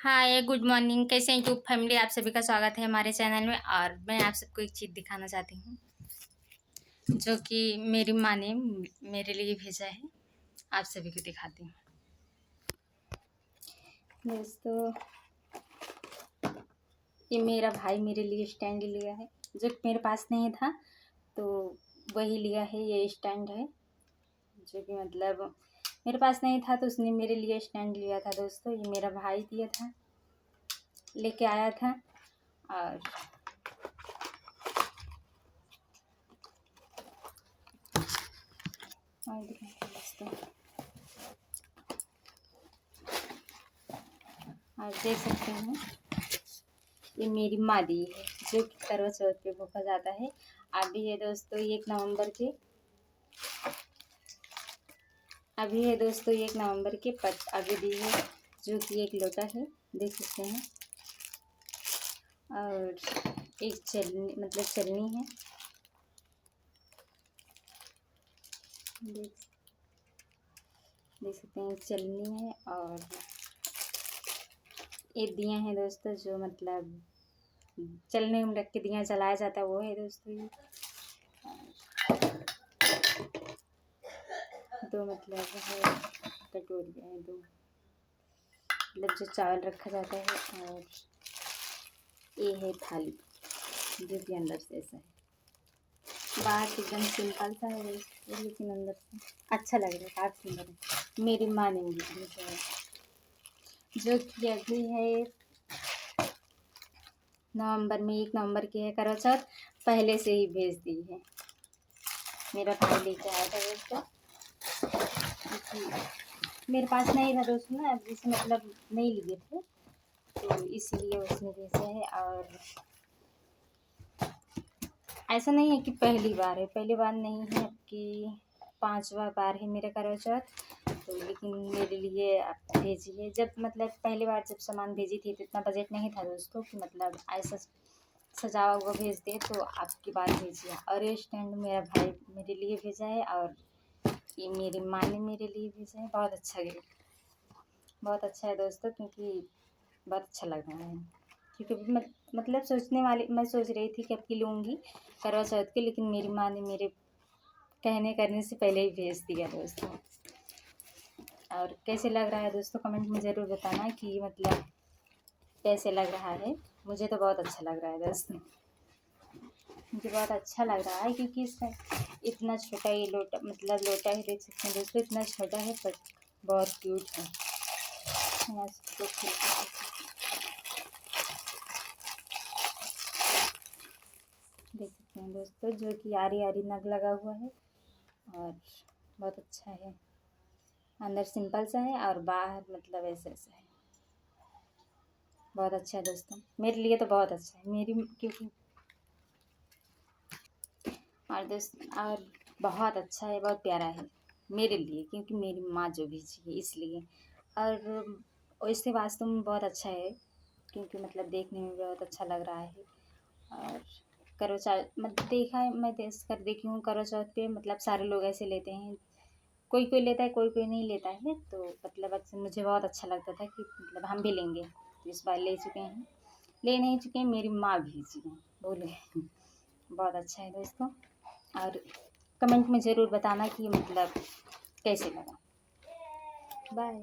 Hi good morning. कैसे हैं YouTube family? आप सभी का स्वागत है हमारे चैनल में। और मैं आप सबको एक चीज़ दिखाना चाहती हूँ जो कि मेरी माँ ने मेरे लिए भेजा है। आप सभी को दिखाती हूँ। दोस्तों, ये मेरा भाई मेरे लिए स्टैंड लिया है जो मेरे पास नहीं था, तो वही लिया है। ये स्टैंड है जो कि मतलब मेरे पास नहीं था, तो उसने मेरे लिए स्टैंड लिया था। दोस्तों, ये मेरा भाई दिया था, लेके आया था। और दोस्तों, आप देख सकते हैं, ये मेरी माँ दी है जो कि करवा चौथ पे भूखा जाता है। अभी है दोस्तों 1 नवंबर के, पट अभी दी है जो कि एक लोटा है, देख सकते हैं। और एक चलनी, मतलब चलनी है, देख सकते हैं, चलनी है। और ये दिया है दोस्तों, जो मतलब चलने में रख के दिया जलाया जाता है, वो है दोस्तों। ये दो मतलब है कटोरियाँ हैं, दो मतलब जो चावल रखा जाता है। और ये है थाली जो कि अंदर से ऐसा है। बाहर से एकदम सिंपल सा है, लेकिन अंदर से अच्छा लग रहा है, काफ़ी सुंदर है। मेरी माँ ने मुझे भेजा है जो कि अभी है नवंबर में, 1 नवंबर की है करवा चौथ। पहले से ही भेज दी है, मेरा भाई लेके आया था दोस्तों। मेरे पास नहीं था दोस्तों ना, जिसे मतलब नहीं लिए थे, तो इसीलिए उसने भेजा है। और ऐसा नहीं है कि पहली बार है, पहली बार नहीं है कि 5वां बार है मेरा करवा चौथ। तो लेकिन मेरे लिए आप भेजिए। जब मतलब पहली बार जब सामान भेजी थी तो इतना बजट नहीं था दोस्तों कि मतलब ऐसा सजावा हुआ भेज दे, तो आपकी बात भेजिए। और ये स्टैंड मेरा भाई मेरे लिए भेजा है, और ये मेरी माँ ने मेरे लिए भेजा है। बहुत अच्छा गिफ्ट, बहुत अच्छा है दोस्तों, क्योंकि बहुत अच्छा लग रहा है। क्योंकि मतलब सोचने वाली, मैं सोच रही थी कि अब की लूँगी करवा चौथ के, लेकिन मेरी माँ ने मेरे कहने करने से पहले ही भेज दिया दोस्तों। और कैसे लग रहा है दोस्तों, कमेंट में ज़रूर बताना कि मतलब कैसे लग रहा है। मुझे तो बहुत अच्छा लग रहा है दोस्तों, मुझे बहुत अच्छा लग रहा है, क्योंकि इसका इतना छोटा ये लोटा, मतलब लोटा ही देख सकते हैं दोस्तों, इतना छोटा है पर बहुत क्यूट है। मैं इसको देख सकते हैं दोस्तों, जो कि आरी आरी नग लगा हुआ है। और बहुत अच्छा है, अंदर सिंपल सा है और बाहर मतलब ऐसा ऐसा है। बहुत अच्छा है दोस्तों, मेरे लिए तो बहुत अच्छा है, मेरी क्योंकि और बहुत अच्छा है, बहुत प्यारा है मेरे लिए, क्योंकि मेरी माँ जो भेजी है इसलिए। और इससे वास्तव में बहुत अच्छा है, क्योंकि मतलब देखने में बहुत अच्छा लग रहा है। और करवा चौथ मतलब देखा है, मैं देख कर देखी हूँ करवा चौथ पे मतलब सारे लोग ऐसे लेते हैं, कोई कोई लेता है, कोई कोई नहीं लेता है। तो मतलब मुझे बहुत अच्छा लगता था कि मतलब हम भी लेंगे, तो इस बार ले चुके हैं, ले नहीं चुके हैं, मेरी माँ भेजी है, बोले। बहुत अच्छा है दोस्तों। और कमेंट में ज़रूर बताना कि मतलब कैसे लगा। बाय।